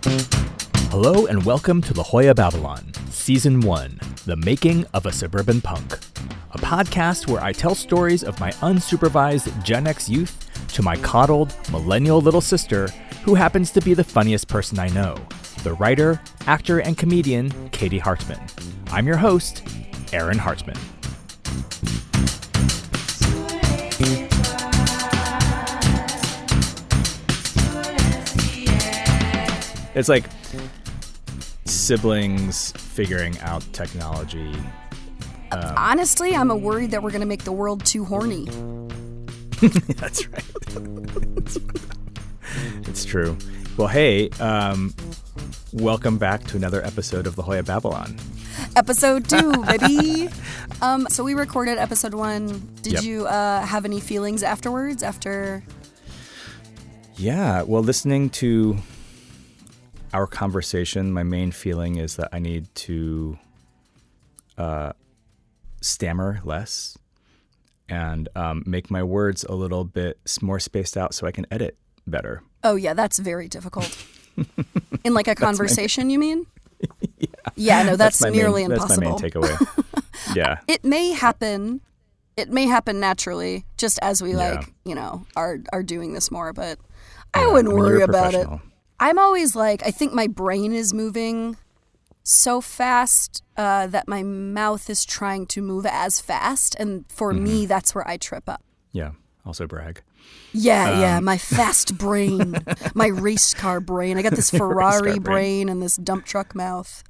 Hello and welcome to La Jolla Babylon, Season 1, The Making of a Suburban Punk, a podcast where I tell stories of my unsupervised Gen X youth to my coddled millennial little sister who happens to be the funniest person I know, the writer, actor, and comedian Katie Hartman. I'm your host, Aaron Hartman. It's like siblings figuring out technology. Honestly, I'm worried that we're going to make the world too horny. That's right. It's true. Well, hey, welcome back to another episode of La Jolla Babylon. Episode 2, baby. So we recorded episode 1. Did you have any feelings afterwards? Yeah, well, listening to our conversation, my main feeling is that I need to stammer less and make my words a little bit more spaced out so I can edit better. Oh, yeah, that's very difficult. In like a conversation, you mean? Yeah, no, that's nearly impossible. That's my main takeaway. Yeah. It may happen. It may happen naturally, just as we are doing this more, but I wouldn't worry about it. I'm always like, I think my brain is moving so fast that my mouth is trying to move as fast. And for me, that's where I trip up. Yeah. Also brag. Yeah. My fast brain, my race car brain. I got this Ferrari brain and this dump truck mouth.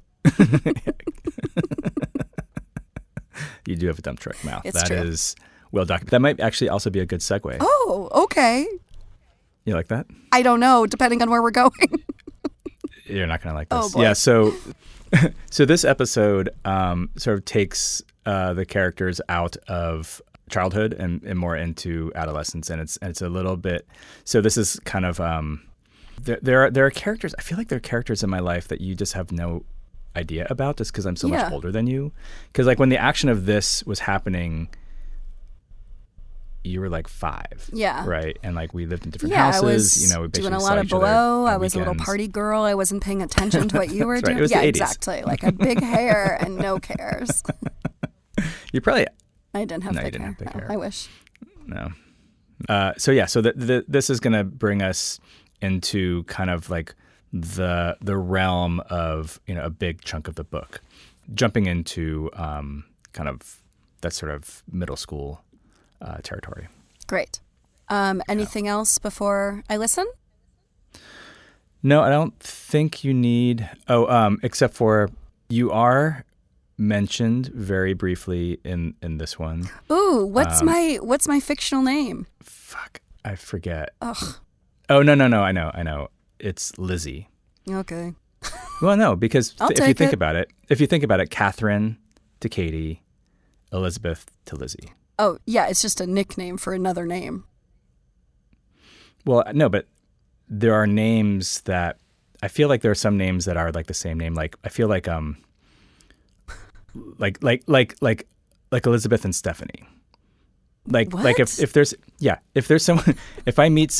You do have a dump truck mouth. It's that true. Is well documented. That might actually also be a good segue. Oh, okay. You like that? I don't know, depending on where we're going. You're not going to like this. Oh, boy. Yeah, so this episode sort of takes the characters out of childhood and more into adolescence, and it's a little bit. So this is kind of there are characters. I feel like there are characters in my life that you just have no idea about, just because I'm so much older than you. Because like when the action of this was happening, you were like 5, right? And like we lived in different houses. I was we basically doing a lot of blow. I was a little party girl. I wasn't paying attention to what you were doing. Right. It was the 80s. Exactly. Like a big hair and no cares. You probably. I didn't have no, big you didn't hair. have big hair. I wish. No. So this is going to bring us into kind of like the realm of a big chunk of the book, jumping into kind of that sort of middle school territory. Great. Anything else before I listen? No, I don't think you need. Except for you are mentioned very briefly in this one. Ooh, what's my fictional name? Fuck, I forget. Ugh. Oh no, I know. It's Lizzie. Okay. Well, no, because if you think about it, Catherine to Katie, Elizabeth to Lizzie. Oh, yeah, it's just a nickname for another name. Well, no, but there are names that I feel like there are some names that are like the same name. Like I feel like like Elizabeth and Stephanie. Like if there's someone, if I meet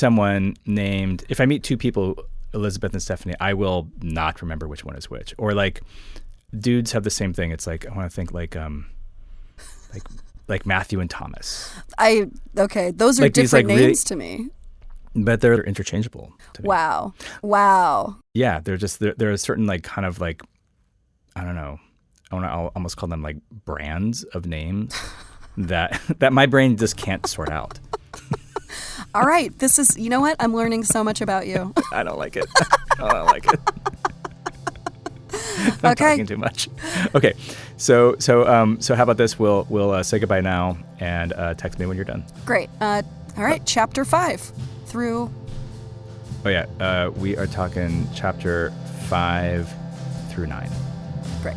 two people, Elizabeth and Stephanie, I will not remember which one is which. Or like dudes have the same thing. It's like I want to think like Matthew and Thomas. Those are like different names to me. But they're interchangeable to me. Wow. Yeah, they're just there are certain like kind of like, I don't know, I'll almost call them like brands of names that my brain just can't sort out. All right, this is, you know what? I'm learning so much about you. I don't like it. I don't like it. I'm talking too much. Okay, so how about this? We'll say goodbye now and text me when you're done. Great. All right, chapter 5 through. Oh yeah, we are talking chapter 5 through 9. Great.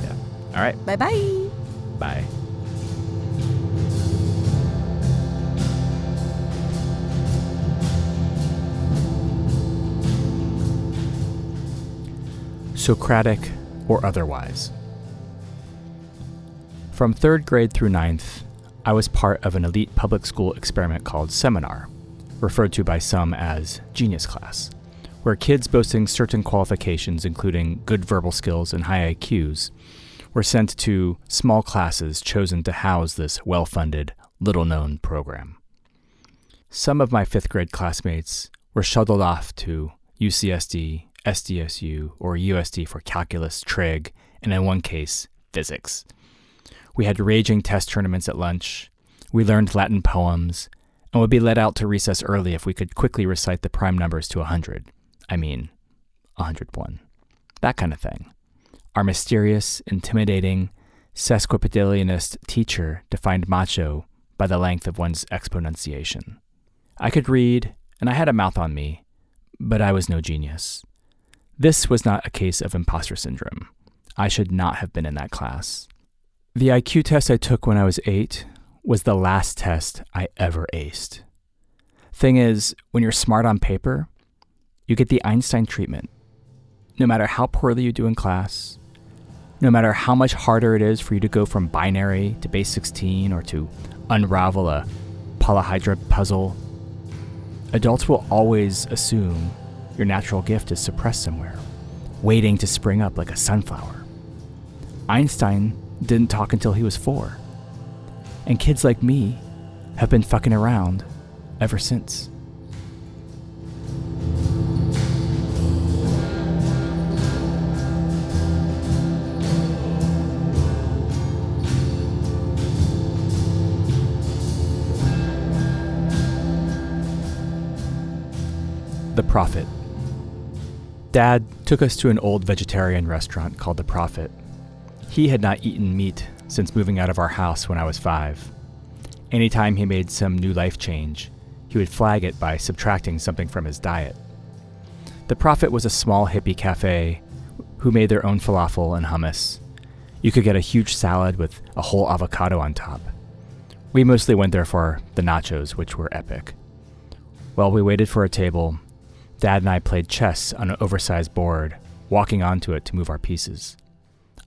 Yeah. All right. Bye. Bye. Socratic or otherwise. From 3rd grade through 9th, I was part of an elite public school experiment called Seminar, referred to by some as Genius Class, where kids boasting certain qualifications, including good verbal skills and high IQs, were sent to small classes chosen to house this well-funded, little-known program. Some of my 5th grade classmates were shuttled off to UCSD, SDSU, or USD for calculus, trig, and in one case, physics. We had raging test tournaments at lunch. We learned Latin poems and would be let out to recess early if we could quickly recite the prime numbers to 100. 101. That kind of thing. Our mysterious, intimidating, sesquipedalianist teacher defined macho by the length of one's exponentiation. I could read, and I had a mouth on me, but I was no genius. This was not a case of imposter syndrome. I should not have been in that class. The IQ test I took when I was 8 was the last test I ever aced. Thing is, when you're smart on paper, you get the Einstein treatment. No matter how poorly you do in class, no matter how much harder it is for you to go from binary to base 16 or to unravel a polyhedra puzzle, adults will always assume your natural gift is suppressed somewhere, waiting to spring up like a sunflower. Einstein didn't talk until he was 4. And kids like me have been fucking around ever since. The Prophet. Dad took us to an old vegetarian restaurant called The Prophet. He had not eaten meat since moving out of our house when I was 5. Anytime he made some new life change, he would flag it by subtracting something from his diet. The Prophet was a small hippie cafe who made their own falafel and hummus. You could get a huge salad with a whole avocado on top. We mostly went there for the nachos, which were epic. While we waited for a table, Dad and I played chess on an oversized board, walking onto it to move our pieces.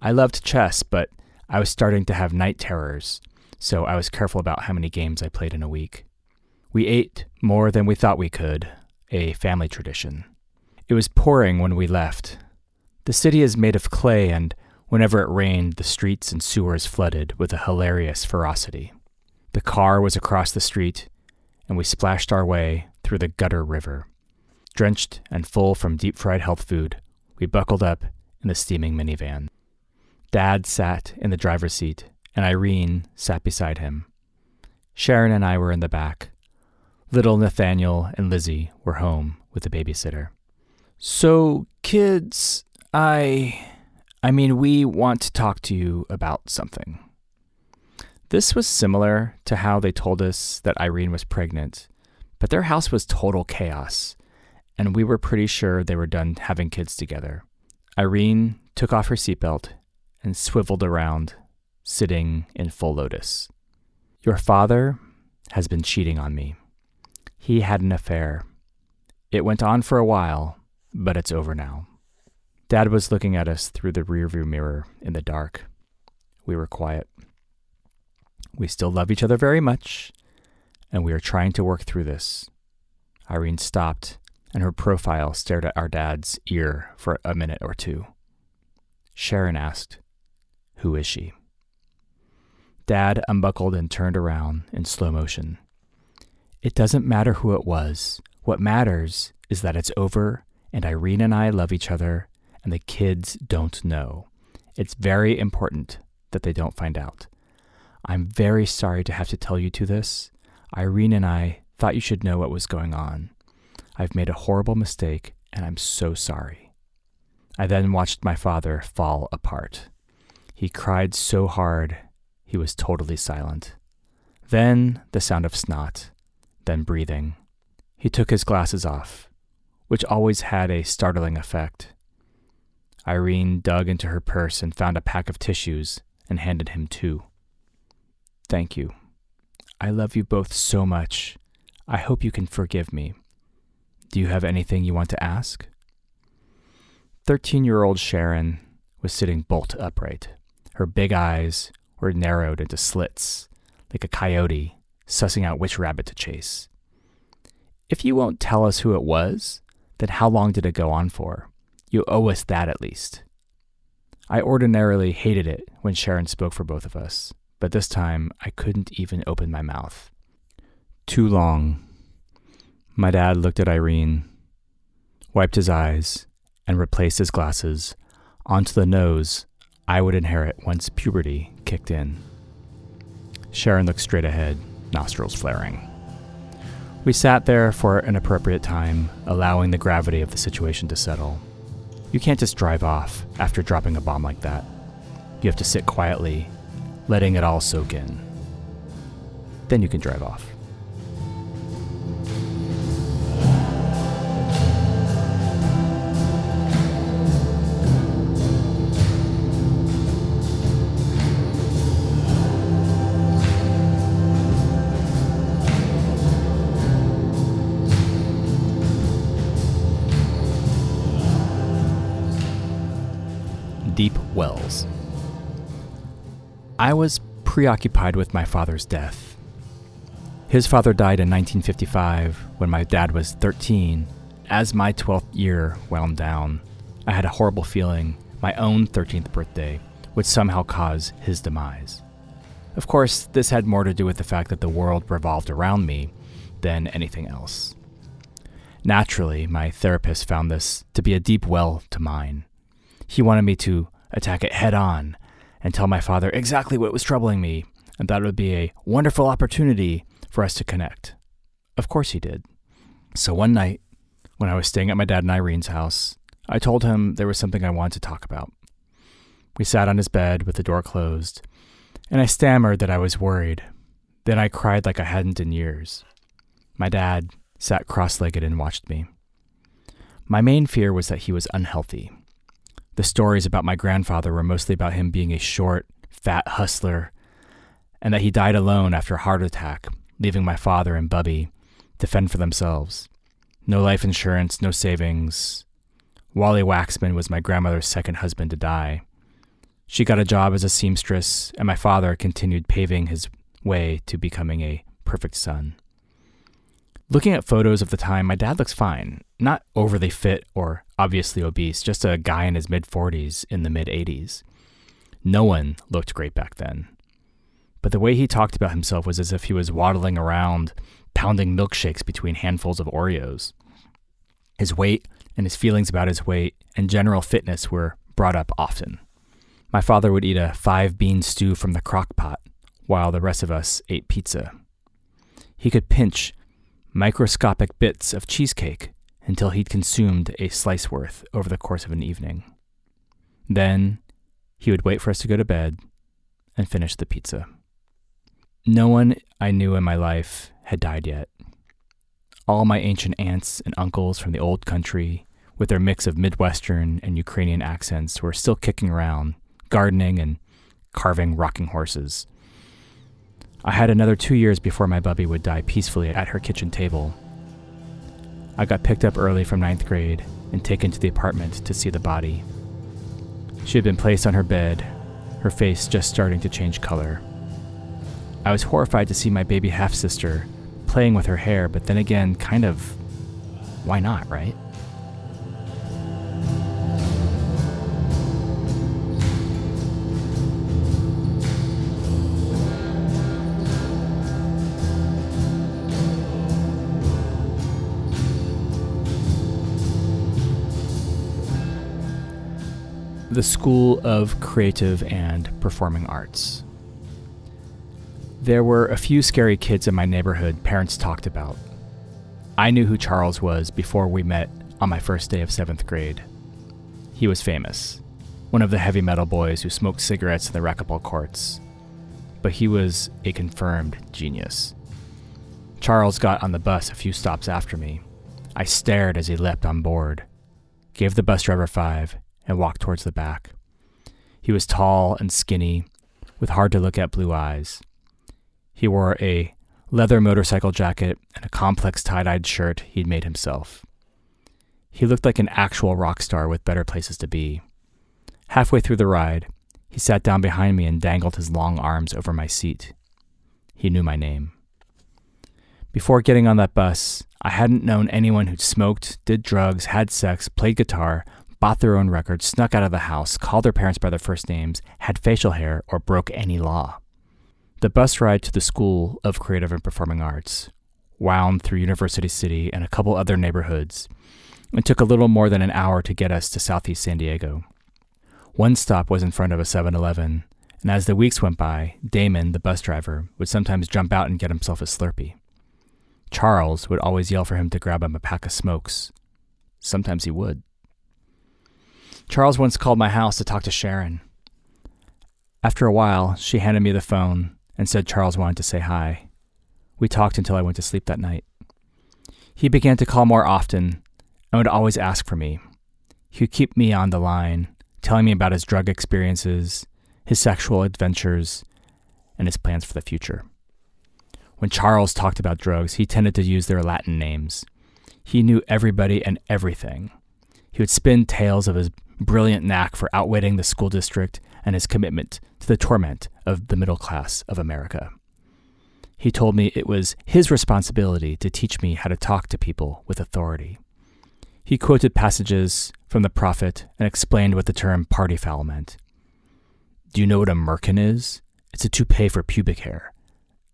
I loved chess, but I was starting to have night terrors, so I was careful about how many games I played in a week. We ate more than we thought we could, a family tradition. It was pouring when we left. The city is made of clay, and whenever it rained, the streets and sewers flooded with a hilarious ferocity. The car was across the street, and we splashed our way through the gutter river. Drenched and full from deep-fried health food, we buckled up in the steaming minivan. Dad sat in the driver's seat, and Irene sat beside him. Sharon and I were in the back. Little Nathaniel and Lizzie were home with the babysitter. So, kids, we want to talk to you about something. This was similar to how they told us that Irene was pregnant, but their house was total chaos, and we were pretty sure they were done having kids together. Irene took off her seatbelt and swiveled around, sitting in full lotus. Your father has been cheating on me. He had an affair. It went on for a while, but it's over now. Dad was looking at us through the rearview mirror in the dark. We were quiet. We still love each other very much, and we are trying to work through this. Irene stopped, and her profile stared at our dad's ear for a minute or two. Sharon asked, "Who is she?" Dad unbuckled and turned around in slow motion. It doesn't matter who it was. What matters is that it's over, and Irene and I love each other, and the kids don't know. It's very important that they don't find out. I'm very sorry to have to tell you this. Irene and I thought you should know what was going on. I've made a horrible mistake, and I'm so sorry. I then watched my father fall apart. He cried so hard, he was totally silent. Then the sound of snot, then breathing. He took his glasses off, which always had a startling effect. Irene dug into her purse and found a pack of tissues and handed him 2. Thank you. I love you both so much. I hope you can forgive me. Do you have anything you want to ask? 13-year-old Sharon was sitting bolt upright. Her big eyes were narrowed into slits, like a coyote sussing out which rabbit to chase. If you won't tell us who it was, then how long did it go on for? You owe us that at least. I ordinarily hated it when Sharon spoke for both of us, but this time I couldn't even open my mouth. Too long. My dad looked at Irene, wiped his eyes, and replaced his glasses onto the nose I would inherit once puberty kicked in. Sharon looked straight ahead, nostrils flaring. We sat there for an appropriate time, allowing the gravity of the situation to settle. You can't just drive off after dropping a bomb like that. You have to sit quietly, letting it all soak in. Then you can drive off. Deep wells. I was preoccupied with my father's death. His father died in 1955 when my dad was 13. As my 12th year wound down, I had a horrible feeling my own 13th birthday would somehow cause his demise. Of course, this had more to do with the fact that the world revolved around me than anything else. Naturally, my therapist found this to be a deep well to mine. He wanted me to attack it head on and tell my father exactly what was troubling me, and that it would be a wonderful opportunity for us to connect. Of course he did. So one night, when I was staying at my dad and Irene's house, I told him there was something I wanted to talk about. We sat on his bed with the door closed, and I stammered that I was worried. Then I cried like I hadn't in years. My dad sat cross-legged and watched me. My main fear was that he was unhealthy. The stories about my grandfather were mostly about him being a short, fat hustler, and that he died alone after a heart attack, leaving my father and Bubby to fend for themselves. No life insurance, no savings. Wally Waxman was my grandmother's second husband to die. She got a job as a seamstress, and my father continued paving his way to becoming a perfect son. Looking at photos of the time, my dad looks fine. Not overly fit or obviously obese, just a guy in his mid-40s in the mid-80s. No one looked great back then. But the way he talked about himself was as if he was waddling around, pounding milkshakes between handfuls of Oreos. His weight and his feelings about his weight and general fitness were brought up often. My father would eat a 5-bean stew from the crock pot, while the rest of us ate pizza. He could pinch microscopic bits of cheesecake until he'd consumed a slice worth over the course of an evening. Then he would wait for us to go to bed and finish the pizza. No one I knew in my life had died yet. All my ancient aunts and uncles from the old country, with their mix of Midwestern and Ukrainian accents, were still kicking around, gardening and carving rocking horses. I had another 2 years before my Bubby would die peacefully at her kitchen table. I got picked up early from 9th grade and taken to the apartment to see the body. She had been placed on her bed, her face just starting to change color. I was horrified to see my baby half-sister playing with her hair, but then again, kind of, why not, right? The School of Creative and Performing Arts. There were a few scary kids in my neighborhood parents talked about. I knew who Charles was before we met on my first day of 7th grade. He was famous, one of the heavy metal boys who smoked cigarettes in the racquetball courts. But he was a confirmed genius. Charles got on the bus a few stops after me. I stared as he leapt on board, gave the bus driver 5, and walked towards the back. He was tall and skinny, with hard-to-look-at blue eyes. He wore a leather motorcycle jacket and a complex tie-dyed shirt he'd made himself. He looked like an actual rock star with better places to be. Halfway through the ride, he sat down behind me and dangled his long arms over my seat. He knew my name. Before getting on that bus, I hadn't known anyone who'd smoked, did drugs, had sex, played guitar, bought their own records, snuck out of the house, called their parents by their first names, had facial hair, or broke any law. The bus ride to the School of Creative and Performing Arts wound through University City and a couple other neighborhoods, and took a little more than an hour to get us to Southeast San Diego. One stop was in front of a 7-Eleven, and as the weeks went by, Damon, the bus driver, would sometimes jump out and get himself a Slurpee. Charles would always yell for him to grab him a pack of smokes. Sometimes he would. Charles once called my house to talk to Sharon. After a while, she handed me the phone and said Charles wanted to say hi. We talked until I went to sleep that night. He began to call more often and would always ask for me. He would keep me on the line, telling me about his drug experiences, his sexual adventures, and his plans for the future. When Charles talked about drugs, he tended to use their Latin names. He knew everybody and everything. He would spin tales of his brilliant knack for outwitting the school district and his commitment to the torment of the middle class of America. He told me it was his responsibility to teach me how to talk to people with authority. He quoted passages from the prophet and explained what the term party foul meant. Do you know what a merkin is? It's a toupee for pubic hair.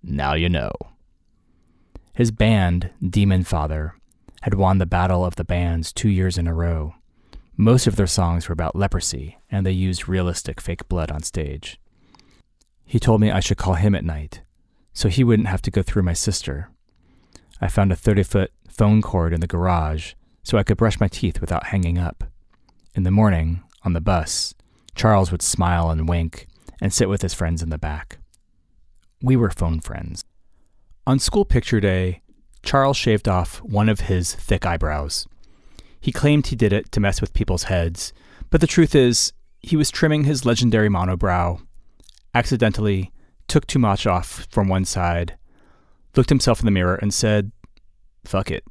Now you know. His band, Demon Father, had won the Battle of the Bands 2 years in a row. Most of their songs were about leprosy, and they used realistic fake blood on stage. He told me I should call him at night, so he wouldn't have to go through my sister. I found a 30-foot phone cord in the garage so I could brush my teeth without hanging up. In the morning, on the bus, Charles would smile and wink and sit with his friends in the back. We were phone friends. On school picture day, Charles shaved off one of his thick eyebrows. He claimed he did it to mess with people's heads, but the truth is, he was trimming his legendary monobrow, accidentally took too much off from one side, looked himself in the mirror, and said, "Fuck it."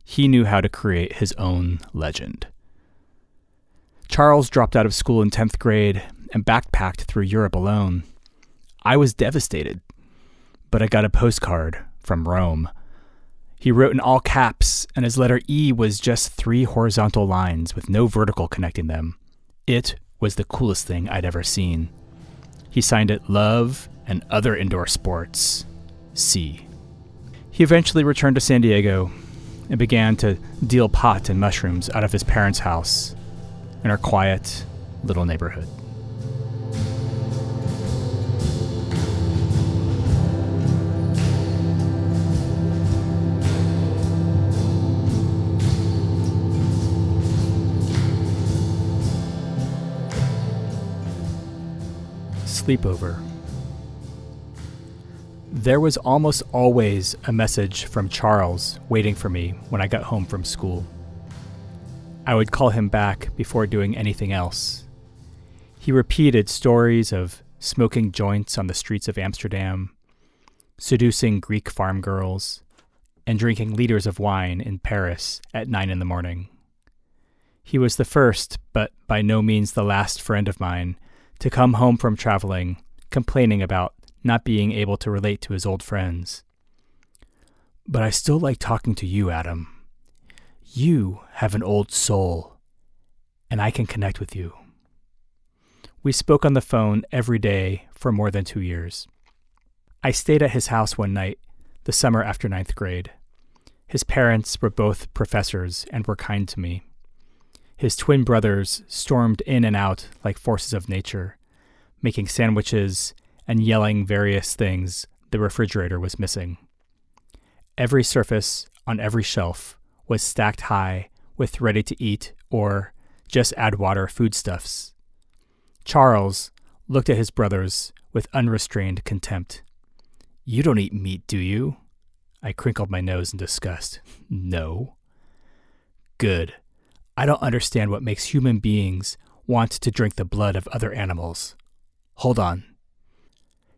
He knew how to create his own legend. Charles dropped out of school in 10th grade and backpacked through Europe alone. I was devastated, but I got a postcard from Rome. He wrote in all caps, and his letter E was just 3 horizontal lines with no vertical connecting them. It was the coolest thing I'd ever seen. He signed it Love and Other Indoor Sports, C. He eventually returned to San Diego and began to deal pot and mushrooms out of his parents' house in our quiet little neighborhood. Sleepover. There was almost always a message from Charles waiting for me when I got home from school. I would call him back before doing anything else. He repeated stories of smoking joints on the streets of Amsterdam, seducing Greek farm girls, and drinking liters of wine in Paris at 9 a.m. He was the first, but by no means the last friend of mine to come home from traveling, complaining about not being able to relate to his old friends. But I still like talking to you, Adam. You have an old soul, and I can connect with you. We spoke on the phone every day for more than 2 years. I stayed at his house one night, the summer after 9th grade. His parents were both professors and were kind to me. His twin brothers stormed in and out like forces of nature, making sandwiches and yelling various things the refrigerator was missing. Every surface on every shelf was stacked high with ready-to-eat or just add water foodstuffs. Charles looked at his brothers with unrestrained contempt. "You don't eat meat, do you?" I crinkled my nose in disgust. "No." "Good. I don't understand what makes human beings want to drink the blood of other animals. Hold on."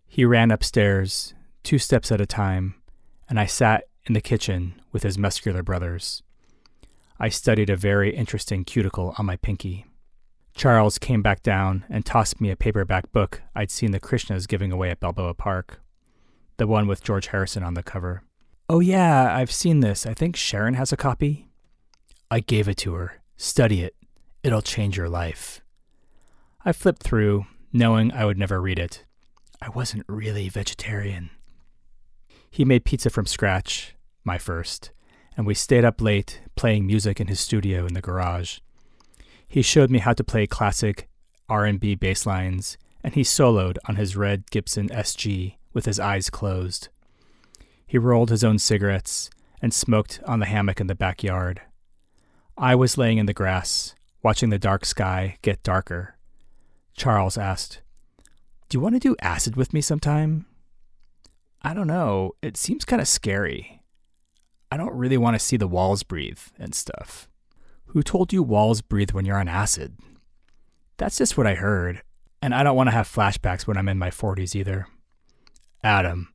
He ran upstairs, 2 steps at a time, and I sat in the kitchen with his muscular brothers. I studied a very interesting cuticle on my pinky. Charles came back down and tossed me a paperback book I'd seen the Krishnas giving away at Balboa Park, the one with George Harrison on the cover. "Oh yeah, I've seen this. I think Sharon has a copy." "I gave it to her. Study it. It'll change your life." I flipped through, knowing I would never read it. I wasn't really vegetarian. He made pizza from scratch, my first, and we stayed up late playing music in his studio in the garage. He showed me how to play classic R&B bass lines, and he soloed on his red Gibson SG with his eyes closed. He rolled his own cigarettes and smoked on the hammock in the backyard. I was laying in the grass, watching the dark sky get darker. Charles asked, "Do you want to do acid with me sometime?" "I don't know. It seems kind of scary. I don't really want to see the walls breathe and stuff." "Who told you walls breathe when you're on acid?" "That's just what I heard. And I don't want to have flashbacks when I'm in my 40s either." "Adam,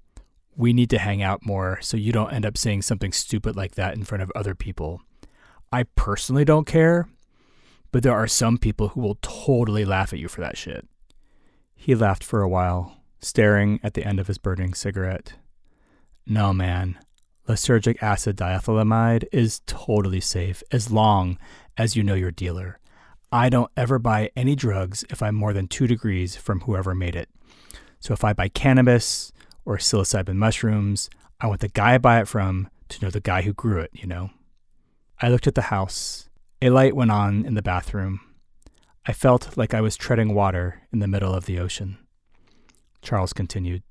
we need to hang out more so you don't end up saying something stupid like that in front of other people. I personally don't care, but there are some people who will totally laugh at you for that shit." He laughed for a while, staring at the end of his burning cigarette. "No, man. Lysergic acid diethylamide is totally safe as long as you know your dealer. I don't ever buy any drugs if I'm more than 2 degrees from whoever made it. So if I buy cannabis or psilocybin mushrooms, I want the guy I buy it from to know the guy who grew it, you know?" I looked at the house. A light went on in the bathroom. I felt like I was treading water in the middle of the ocean. Charles continued,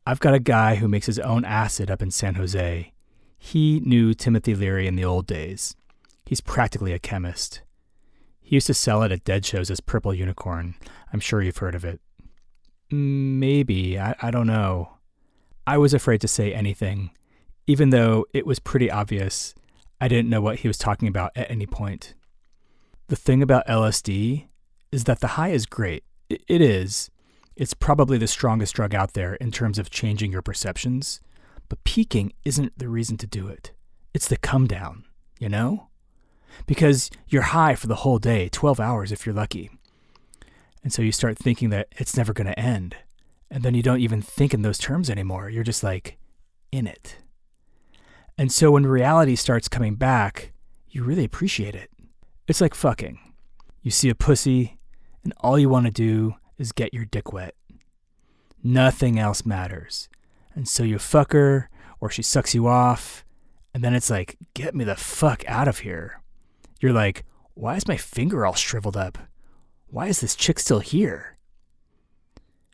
"I've got a guy who makes his own acid up in San Jose. He knew Timothy Leary in the old days. He's practically a chemist. He used to sell it at dead shows as Purple Unicorn. I'm sure you've heard of it." "Maybe. I don't know." I was afraid to say anything, even though it was pretty obvious I didn't know what he was talking about at any point. The thing about LSD is that the high is great. It is. It's probably the strongest drug out there in terms of changing your perceptions, but peaking isn't the reason to do it. It's the come down, you know? Because you're high for the whole day, 12 hours if you're lucky. And so you start thinking that it's never going to end. And then you don't even think in those terms anymore. You're just like in it. And so when reality starts coming back, you really appreciate it. It's like fucking. You see a pussy, and all you want to do is get your dick wet. Nothing else matters. And so you fuck her, or she sucks you off, and then it's like, get me the fuck out of here. You're like, why is my finger all shriveled up? Why is this chick still here?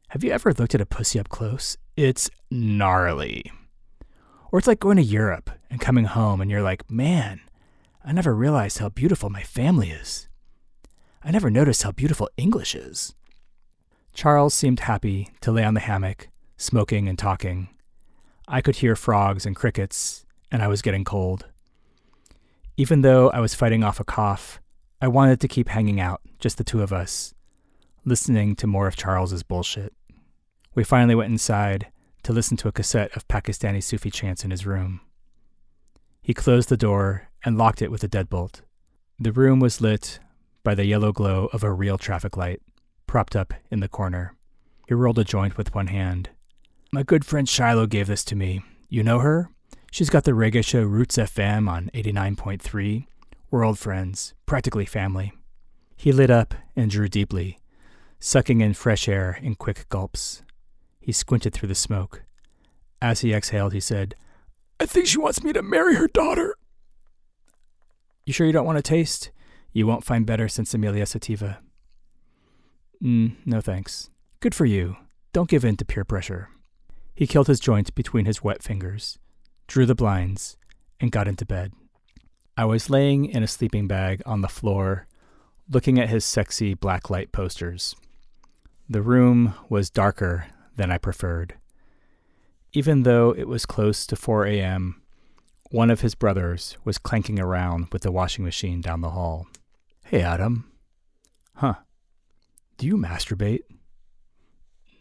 Have you ever looked at a pussy up close? It's gnarly. Or it's like going to Europe and coming home and you're like, man, I never realized how beautiful my family is. I never noticed how beautiful English is. Charles seemed happy to lay on the hammock, smoking and talking. I could hear frogs and crickets, and I was getting cold. Even though I was fighting off a cough, I wanted to keep hanging out, just the two of us, listening to more of Charles's bullshit. We finally went inside to listen to a cassette of Pakistani Sufi chants in his room. He closed the door and locked it with a deadbolt. The room was lit by the yellow glow of a real traffic light, propped up in the corner. He rolled a joint with one hand. "My good friend Shiloh gave this to me. You know her? She's got the reggae show Roots FM on 89.3. We're old friends, practically family." He lit up and drew deeply, sucking in fresh air in quick gulps. He squinted through the smoke. As he exhaled, he said, "I think she wants me to marry her daughter." "You sure you don't want to taste? You won't find better since Amelia Sativa." No thanks. "Good for you. Don't give in to peer pressure." He killed his joint between his wet fingers, drew the blinds, and got into bed. I was laying in a sleeping bag on the floor, looking at his sexy black light posters. The room was darker than I preferred. Even though it was close to 4 a.m., one of his brothers was clanking around with the washing machine down the hall. "Hey, Adam." "Huh. Do you masturbate?"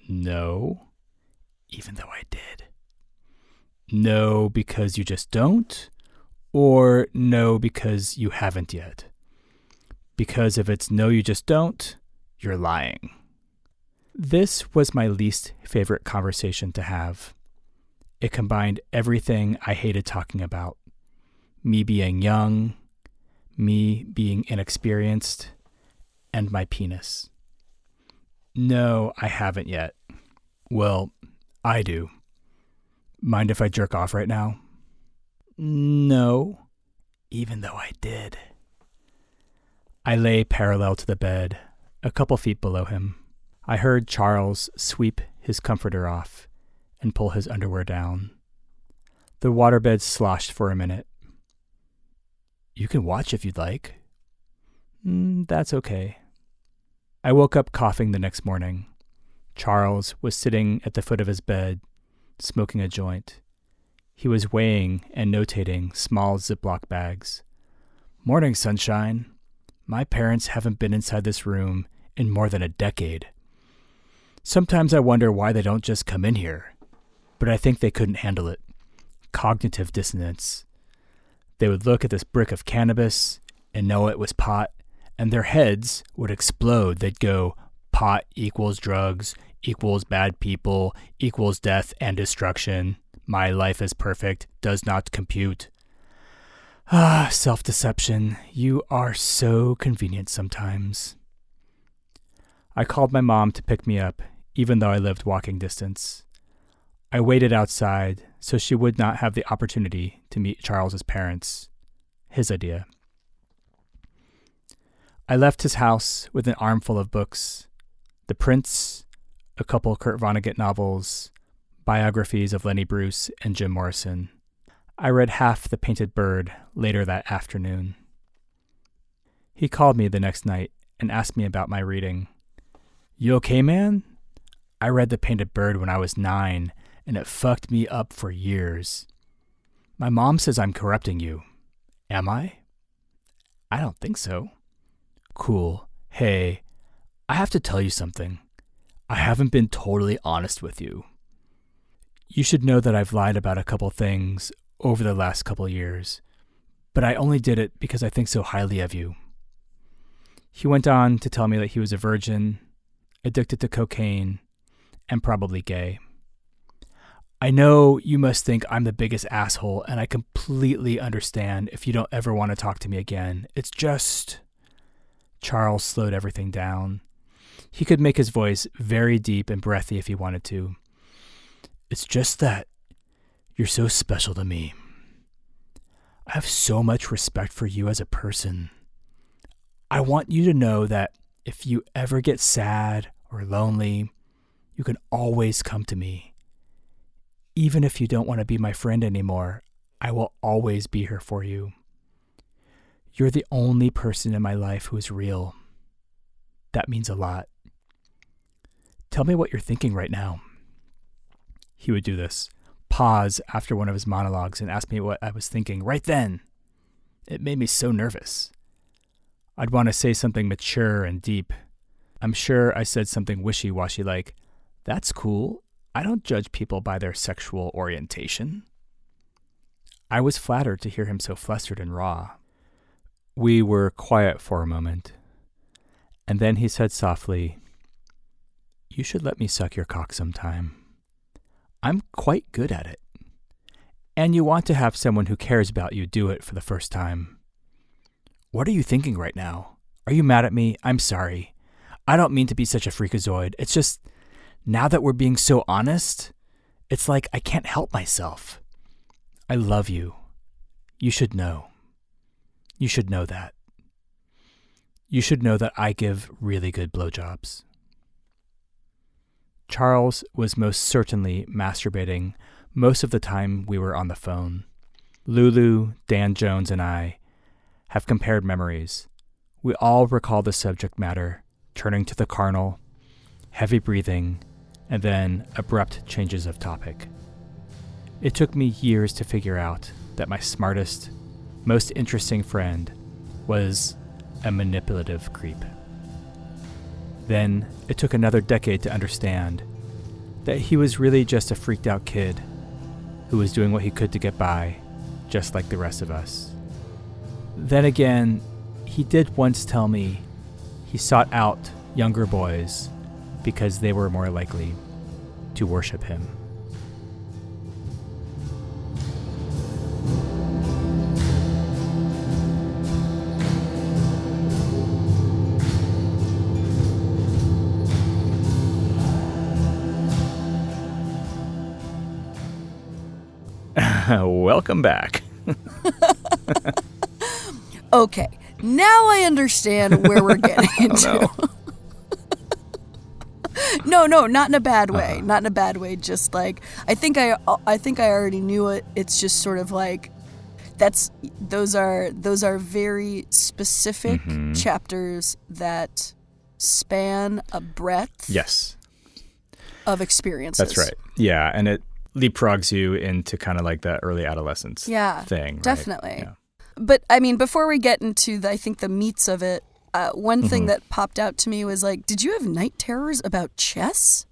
"No." Even though I did. "No, because you just don't? Or no, because you haven't yet?" Because if it's no, you just don't, you're lying. This was my least favorite conversation to have. It combined everything I hated talking about. Me being young, me being inexperienced, and my penis. No, I haven't yet. Well, I do. Mind if I jerk off right now? No, even though I did. I lay parallel to the bed, a couple feet below him. I heard Charles sweep his comforter off and pull his underwear down. The waterbed sloshed for a minute. You can watch if you'd like. That's okay. I woke up coughing the next morning. Charles was sitting at the foot of his bed, smoking a joint. He was weighing and notating small Ziploc bags. Morning, sunshine. My parents haven't been inside this room in more than a decade. Sometimes I wonder why they don't just come in here, but I think they couldn't handle it. Cognitive dissonance. They would look at this brick of cannabis and know it was pot, and their heads would explode. They'd go, pot equals drugs, equals bad people, equals death and destruction. My life is perfect, does not compute. Self-deception. You are so convenient sometimes. I called my mom to pick me up, even though I lived walking distance. I waited outside so she would not have the opportunity to meet Charles's parents. His idea. I left his house with an armful of books. The Prince, a couple Kurt Vonnegut novels, biographies of Lenny Bruce and Jim Morrison. I read half The Painted Bird later that afternoon. He called me the next night and asked me about my reading. You okay, man? I read The Painted Bird when I was 9, and it fucked me up for years. My mom says I'm corrupting you. Am I? I don't think so. Cool. Hey, I have to tell you something. I haven't been totally honest with you. You should know that I've lied about a couple things over the last couple years, but I only did it because I think so highly of you. He went on to tell me that he was a virgin, addicted to cocaine, and probably gay. I know you must think I'm the biggest asshole, and I completely understand if you don't ever want to talk to me again. It's just... Charles slowed everything down. He could make his voice very deep and breathy if he wanted to. It's just that you're so special to me. I have so much respect for you as a person. I want you to know that if you ever get sad or lonely, you can always come to me. Even if you don't want to be my friend anymore, I will always be here for you. You're the only person in my life who is real. That means a lot. Tell me what you're thinking right now. He would do this, pause after one of his monologues and ask me what I was thinking right then. It made me so nervous. I'd want to say something mature and deep. I'm sure I said something wishy-washy like, that's cool. I don't judge people by their sexual orientation. I was flattered to hear him so flustered and raw. We were quiet for a moment, and then he said softly, you should let me suck your cock sometime. I'm quite good at it. And you want to have someone who cares about you do it for the first time. What are you thinking right now? Are you mad at me? I'm sorry. I don't mean to be such a freakazoid. It's just, now that we're being so honest, it's like I can't help myself. I love you. You should know. You should know that. You should know that I give really good blowjobs. Charles was most certainly masturbating most of the time we were on the phone. Lulu, Dan Jones, and I have compared memories. We all recall the subject matter, turning to the carnal, heavy breathing, and then abrupt changes of topic. It took me years to figure out that my smartest, most interesting friend was a manipulative creep. Then it took another decade to understand that he was really just a freaked out kid who was doing what he could to get by, just like the rest of us. Then again, he did once tell me he sought out younger boys because they were more likely to worship him. Welcome back. Okay, now I understand where we're getting into. No, not in a bad way. Not in a bad way. Just like I think I already knew it. It's just sort of like those are very specific chapters that span a breadth. Yes. Of experiences. That's right. Yeah, and it leapfrogs you into kind of like that early adolescence thing. Right? Definitely. Yeah. But I mean, before we get into the meats of it, one thing that popped out to me was like, did you have night terrors about chess?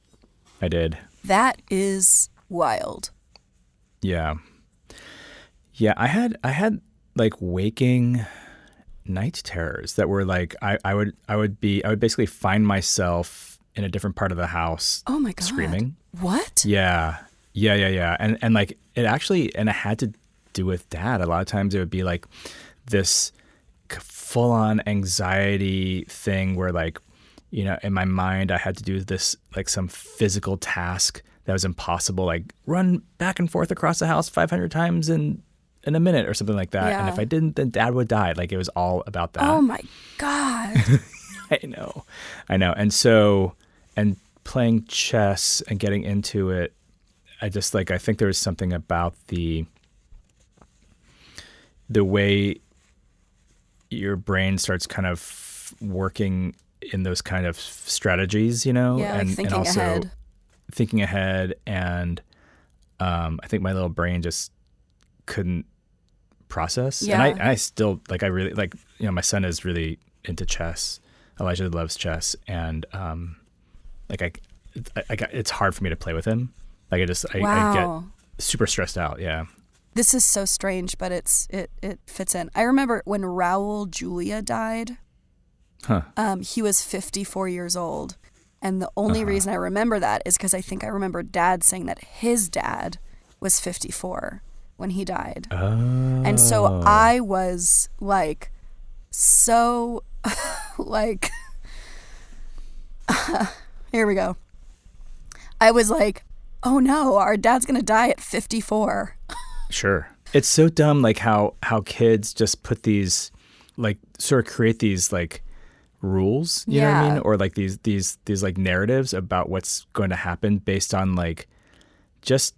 I did. That is wild. Yeah. Yeah, I had like waking night terrors that were like I would basically find myself in a different part of the house. Oh my God. Screaming. What? Yeah. And like it had to do with Dad. A lot of times it would be like this full on anxiety thing where like, you know, in my mind I had to do this like some physical task that was impossible, like run back and forth across the house 500 times in a minute or something like that. Yeah. And if I didn't, then Dad would die. Like it was all about that. Oh my God. I know. And playing chess and getting into it, I think there was something about the way your brain starts kind of working in those kind of strategies, you know, and also ahead. Thinking ahead. And I think my little brain just couldn't process. Yeah. And I still I really you know, my son is really into chess. Elijah loves chess, and it's hard for me to play with him. Like I get super stressed out. Yeah. This is so strange, but it fits in. I remember when Raul Julia died. Huh. He was 54 years old, and the only reason I remember that is because I think I remember Dad saying that his dad was 54 when he died. Oh. And so I was like, so like, here we go. I was like, oh no, our dad's gonna die at 54. Sure. It's so dumb, like how kids just put these, like, sort of create these like rules, you know what I mean, or like these like narratives about what's going to happen based on like just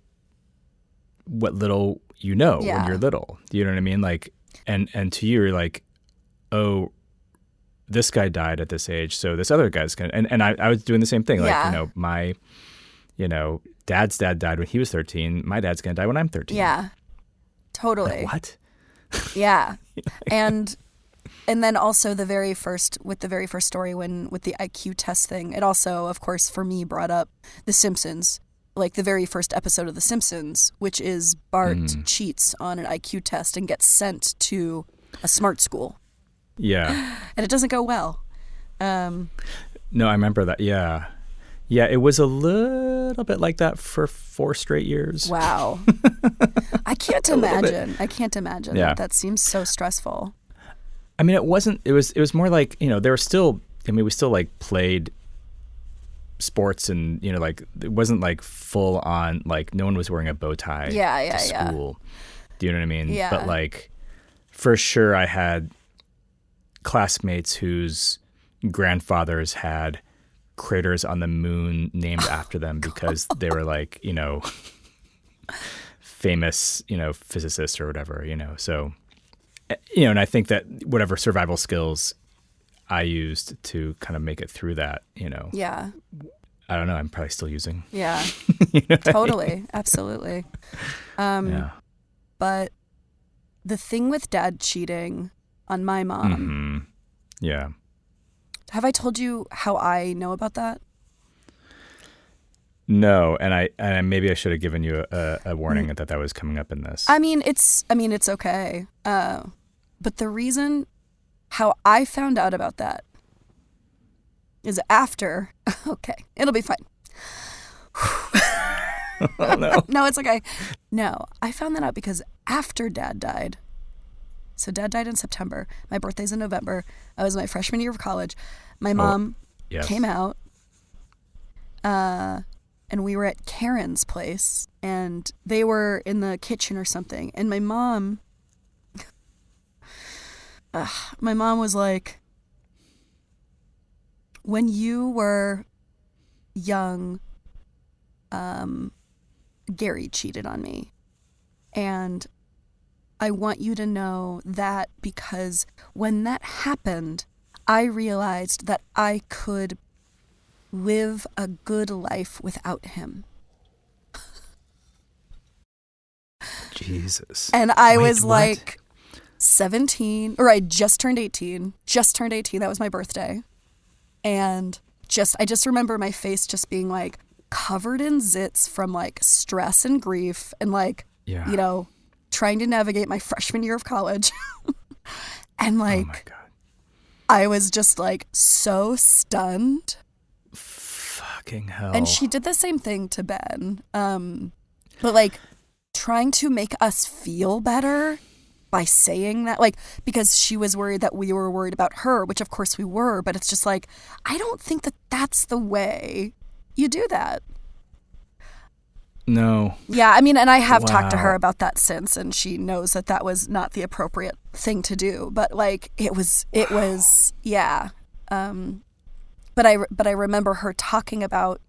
what little you know when you're little. You know what I mean? Like, and to you, you're like, oh, this guy died at this age, so this other guy's gonna. And I was doing the same thing. Like, you know, my, you know, Dad's dad died when he was 13. My dad's gonna die when I'm 13. Yeah, totally. Like, what? Yeah, and then also the very first story with the IQ test thing, it also, of course, for me brought up The Simpsons, like the very first episode of The Simpsons, which is Bart cheats on an IQ test and gets sent to a smart school. Yeah. And it doesn't go well. No, I remember that. Yeah. Yeah, it was a little bit like that for 4 straight years. Wow. I can't imagine. Yeah. That seems so stressful. I mean, it was more like, you know, we still like played sports, and, you know, like it wasn't like full on, like no one was wearing a bow tie to school. Do you know what I mean? Yeah. But like for sure I had classmates whose grandfathers had craters on the moon named after them because they were like, you know, famous, you know, physicists or whatever, you know. So, you know, and I think that whatever survival skills I used to kind of make it through that, you know. Yeah. I don't know. I'm probably still using. Yeah. You know totally. I mean? Absolutely. Yeah. But the thing with Dad cheating on my mom. Mm-hmm. Yeah. Have I told you how I know about that? No, and maybe I should have given you a warning that was coming up in this. I mean, it's okay. But the reason how I found out about that is after. Okay, it'll be fine. Oh no. No, it's okay. No, I found that out because after Dad died. So Dad died in September. My birthday's in November. I was my freshman year of college. My mom came out. and we were at Karen's place, and they were in the kitchen or something, and my mom was like, when you were young, Gary cheated on me, and I want you to know that because when that happened, I realized that I could live a good life without him. Jesus. And I was like 17, or I just turned 18. That was my birthday. And I just remember my face just being like covered in zits from like stress and grief and like, you know, trying to navigate my freshman year of college. And like, oh my God. I was just like so stunned. Fucking hell. And she did the same thing to Ben. But like trying to make us feel better by saying that, like, because she was worried that we were worried about her, which of course we were, but it's just like, I don't think that that's the way you do that. No. Yeah, I mean, and I have talked to her about that since, and she knows that that was not the appropriate thing to do. But like, it was, yeah. But I remember her talking about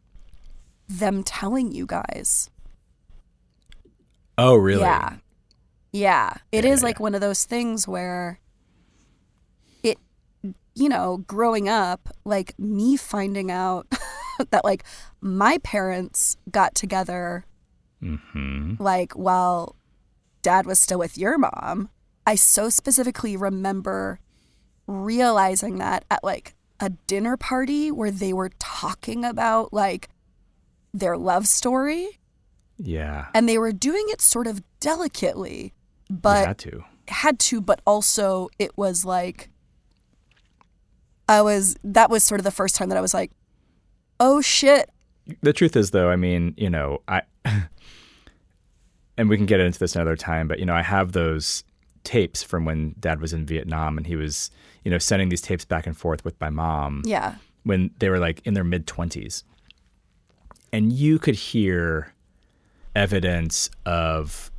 them telling you guys. Oh, really? Yeah. Yeah. It is like one of those things where it, you know, growing up, like me finding out that like my parents got together like while Dad was still with your mom. I so specifically remember realizing that at like a dinner party where they were talking about like their love story. Yeah. And they were doing it sort of delicately, but had to, but also it was like, that was sort of the first time that I was like, oh shit. The truth is though, I mean, you know, and we can get into this another time, but you know, I have those tapes from when Dad was in Vietnam, and he was, you know, sending these tapes back and forth with my mom. Yeah. When they were like in their mid-20s. And you could hear evidence of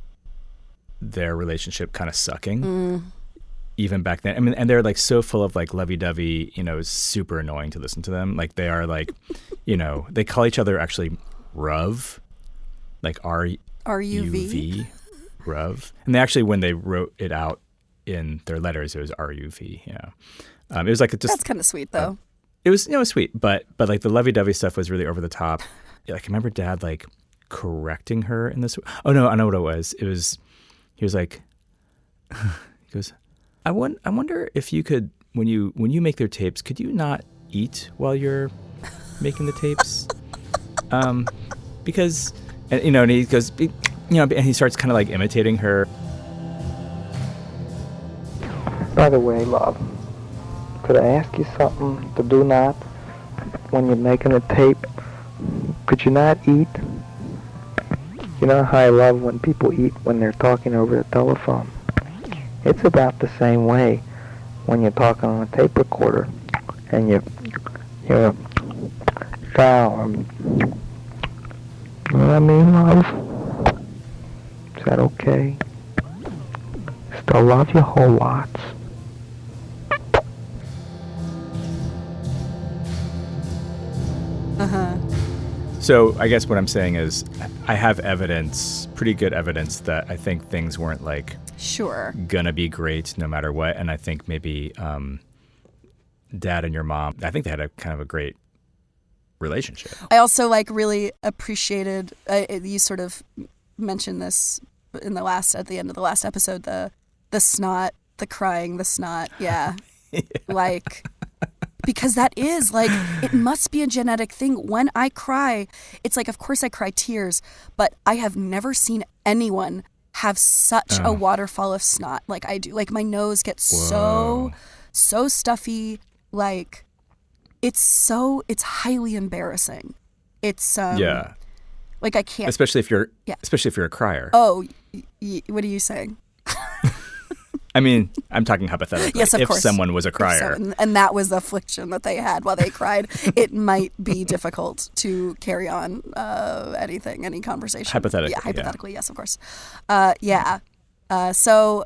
their relationship kind of sucking even back then. I mean, and they're like so full of like lovey-dovey, you know, it's super annoying to listen to them. Like they are like, you know, they call each other actually Ruv, like R-U-V, Ruv. And they actually, when they wrote it out in their letters, it was R-U-V. Yeah. It was like, that's kind of sweet though. It was, you know, sweet, but like the lovey-dovey stuff was really over the top. Like I remember Dad like correcting her in this. Oh no, I know what it was. He was like, he goes, I wonder if you could, when you make their tapes, could you not eat while you're making the tapes? Because, and you know, and he goes, you know, and he starts kind of like imitating her. By the way, love, could I ask you something to do not when you're making a tape? Could you not eat? You know how I love when people eat when they're talking over the telephone. It's about the same way when you're talking on a tape recorder and you're foul. You know what I mean, love? Is that okay? Still love you whole lots. So I guess what I'm saying is I have evidence, pretty good evidence, that I think things weren't like gonna be great no matter what. And I think maybe Dad and your mom, I think they had a kind of a great relationship. I also like really appreciated, you sort of mentioned this in at the end of the last episode, the snot, the crying, the snot. Yeah. Like, because that is like, it must be a genetic thing. When I cry, it's like, of course I cry tears, but I have never seen anyone have such a waterfall of snot like I do. Like my nose gets so stuffy. Like it's highly embarrassing. It's like I can't. Especially if you're a crier. Oh, what are you saying? I mean, I'm talking hypothetically. Yes, of if course. someone was a crier. And that was the affliction that they had while they cried, it might be difficult to carry on any conversation. Hypothetically. Yeah, hypothetically, yes, of course. So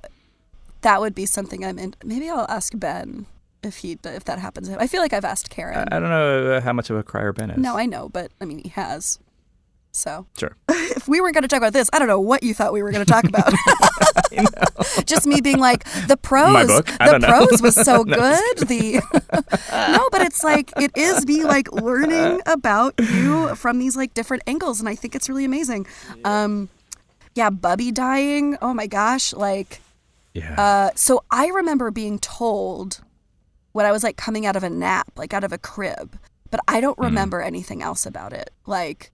that would be something maybe I'll ask Ben if that happens to him. I feel like I've asked Karen. I don't know how much of a crier Ben is. No, I know, but I mean, he has. So sure. If we weren't going to talk about this, I don't know what you thought we were going to talk about. I know. Just me being like, the prose. My book? I don't know. Prose was so good. No, but it's like, it is me like learning about you from these like different angles. And I think it's really amazing. Bubby dying. Oh my gosh. Like, so I remember being told when I was like coming out of a nap, like out of a crib, but I don't remember anything else about it. Like,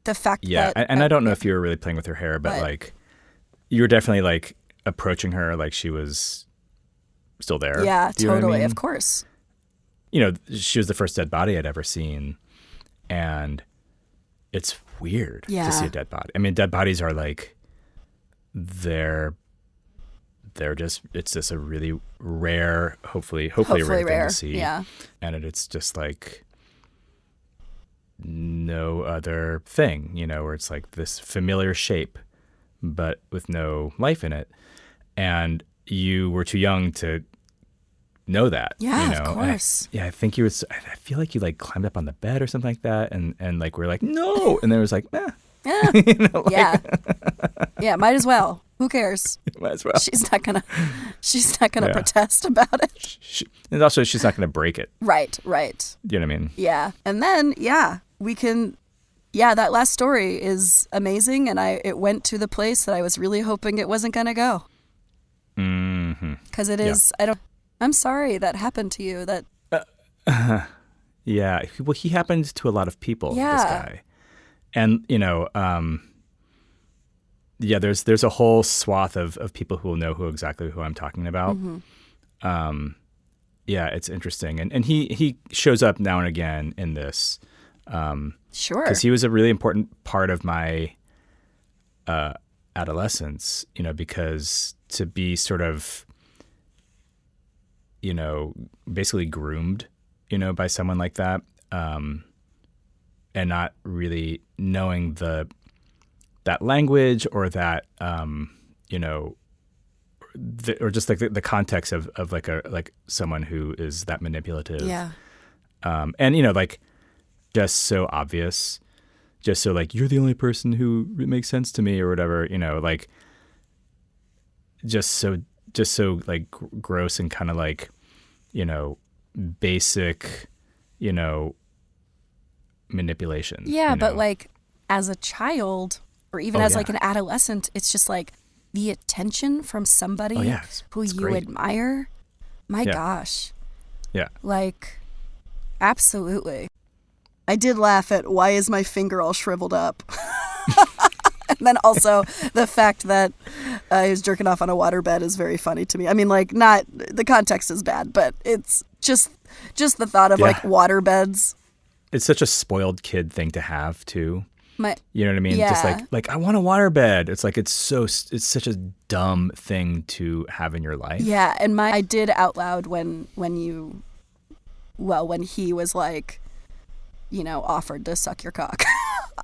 the fact that... and I don't know if you were really playing with her hair, but like, you were definitely like approaching her like she was still there. Yeah, Do you know totally, what I mean? of course. You know, she was the first dead body I'd ever seen, and it's weird to see a dead body. I mean, dead bodies are like, it's just a really rare, hopefully a rare thing to see. Yeah. And it's just like no other thing, you know, where it's like this familiar shape, but with no life in it. And you were too young to know that. Yeah, you know? of course. I think I feel like you like climbed up on the bed or something like that. And like, we're like, no. And there was like, Yeah. You know, like, Yeah, might as well. Who cares? Might as well. She's not gonna protest about it. And also, she's not gonna break it. Right. You know what I mean? Yeah. And then, we can, that last story is amazing. And it went to the place that I was really hoping it wasn't gonna go. Mm-hmm. Because it is, I'm sorry that happened to you. That. Yeah. Well, he happened to a lot of people, Yeah. this guy. And, you know, there's a whole swath of people who will know exactly who I'm talking about. Mm-hmm. It's interesting. And he shows up now and again in this. Sure. Because he was a really important part of my adolescence, you know, because to be sort of, you know, basically groomed, you know, by someone like that, and not really knowing that language or that, you know, or just like the context of like someone who is that manipulative. Yeah. And, you know, like just so obvious, just so like, you're the only person who makes sense to me or whatever, you know, like just so like gross and kind of like, you know, basic, you know, manipulation. Yeah, you know? but like as a child or even as like an adolescent, it's just like the attention from somebody who you great. admire. My gosh. Yeah. Like, absolutely. I did laugh at why is my finger all shriveled up? And then also the fact that he was jerking off on a waterbed is very funny to me. I mean, like, not the context is bad, but it's just the thought of like waterbeds. It's such a spoiled kid thing to have too. You know what I mean? Yeah. Just like I want a waterbed. It's like it's such a dumb thing to have in your life. Yeah, and I did out loud when he was like, you know, offered to suck your cock.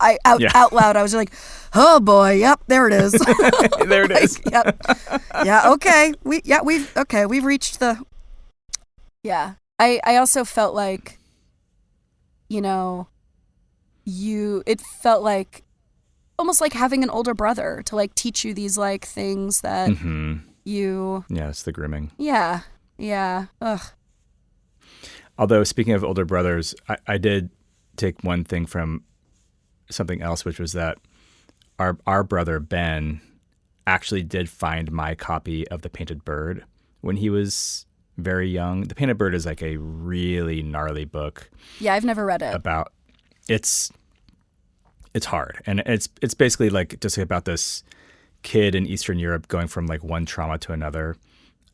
Out loud, I was like, oh boy, yep, there it is. There it is. Yep. Yeah, okay. We've reached the. Yeah. I also felt like, you know, it felt like almost like having an older brother to like teach you these like things that you. Yeah, it's the grooming. Yeah. Yeah. Ugh. Although, speaking of older brothers, I did take one thing from something else, which was that our brother Ben actually did find my copy of The Painted Bird when he was very young. The Painted Bird is like a really gnarly book. Yeah, I've never read it. It's hard, and it's basically like just about this kid in Eastern Europe going from like one trauma to another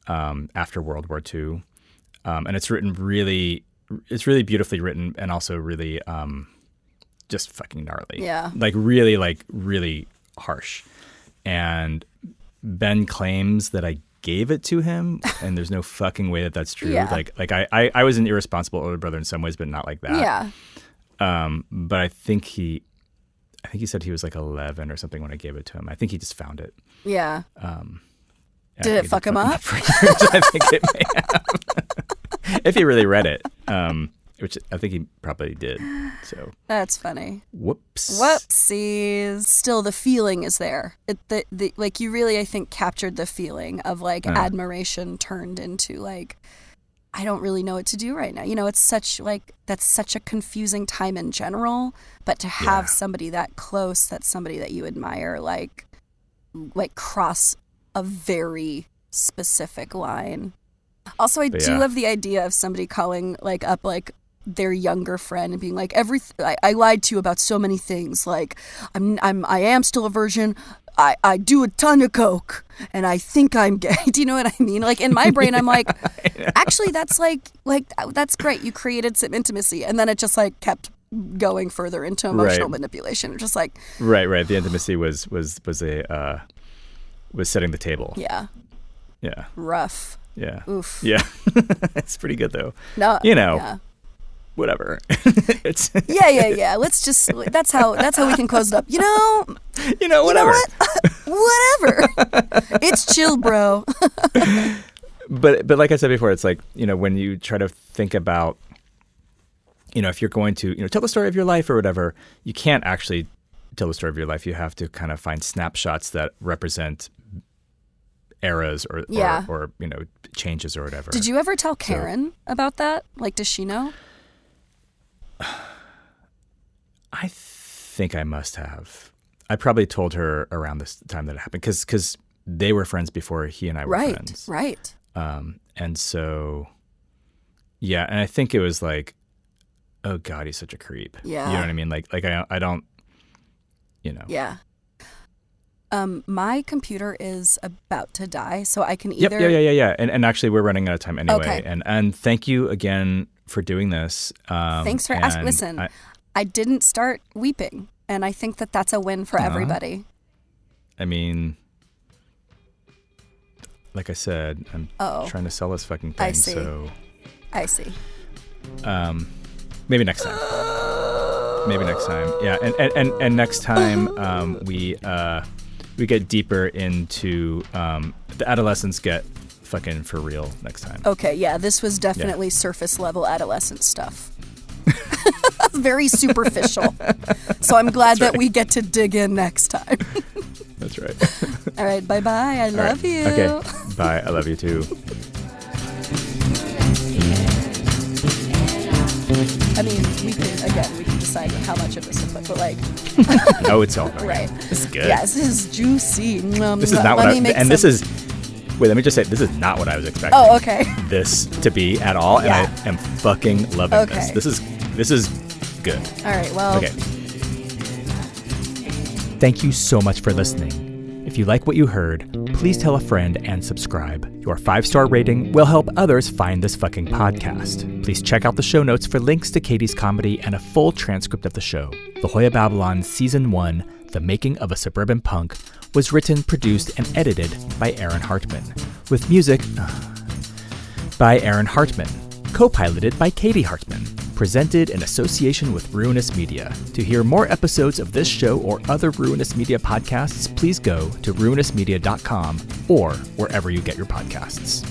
after World War II, and it's really beautifully written and also really just fucking gnarly. Yeah, like really harsh. And Ben claims that I gave it to him, and there's no fucking way that that's true. Yeah. Like I was an irresponsible older brother in some ways, but not like that. Yeah. But I think he said he was like 11 or something when I gave it to him. I think he just found it. Yeah. Did it fuck him up? For years. I think it may have. If he really read it, which I think he probably did. So that's funny. Whoopsies. Still, the feeling is there. Like you really, I think, captured the feeling of like admiration turned into like, I don't really know what to do right now. You know, it's such like, that's such a confusing time in general, but to have somebody that close, that's somebody that you admire, like cross a very specific line. Also, I do love the idea of somebody calling like up like their younger friend and being like, I lied to you about so many things. Like I am still a virgin. I do a ton of coke and I think I'm gay. Do you know what I mean? Like in my brain, I'm like, actually, that's like that's great. You created some intimacy, and then it just like kept going further into emotional manipulation. Just like right. The intimacy was setting the table. Yeah. Rough. Yeah. Oof. Yeah. It's pretty good though. No. You know. Whatever. It's yeah. Let's just that's how we can close it up. You know, whatever. Whatever. It's chill, bro. But like I said before, it's like, when you try to think about, if you're going to, tell the story of your life or whatever, you can't actually tell the story of your life. You have to kind of find snapshots that represent eras or changes or whatever. Did you ever tell Karen about that? Like, does she know? I think I must have. I probably told her around this time that it happened because they were friends before he and I were friends. Right. And so, yeah, and I think it was like, oh God, he's such a creep. Yeah. You know what I mean? Like I don't, Yeah. My computer is about to die, so I can either. Yeah. And actually, we're running out of time anyway. Okay. And thank you again for doing this. Thanks for asking. Listen, I didn't start weeping, and I think that that's a win for everybody. I mean, like I said, I'm trying to sell this fucking thing. I see. Maybe next time. Yeah, and next time we get deeper into the adolescents get fucking for real next time. Okay, yeah, this was definitely surface level adolescent stuff. Very superficial. So I'm glad that we get to dig in next time. That's right. All right, bye-bye. I love you. Okay, bye. I love you too. I mean, we can decide how much of this to put, but like. No, it's all right. This is good. Yes, this is juicy. This is not what wait, let me just say, this is not what I was expecting. Oh, okay. This to be at all, and I am fucking loving this. This is good. All right, well. Okay. Thank you so much for listening. If you like what you heard, please tell a friend and subscribe. Your 5-star rating will help others find this fucking podcast. Please check out the show notes for links to Katie's comedy and a full transcript of the show. La Jolla Babylon Season 1, The Making of a Suburban Punk, was written, produced, and edited by Aaron Hartman, with music by Aaron Hartman, co-piloted by Katie Hartman, presented in association with Ruinous Media. To hear more episodes of this show or other Ruinous Media podcasts, please go to ruinousmedia.com or wherever you get your podcasts.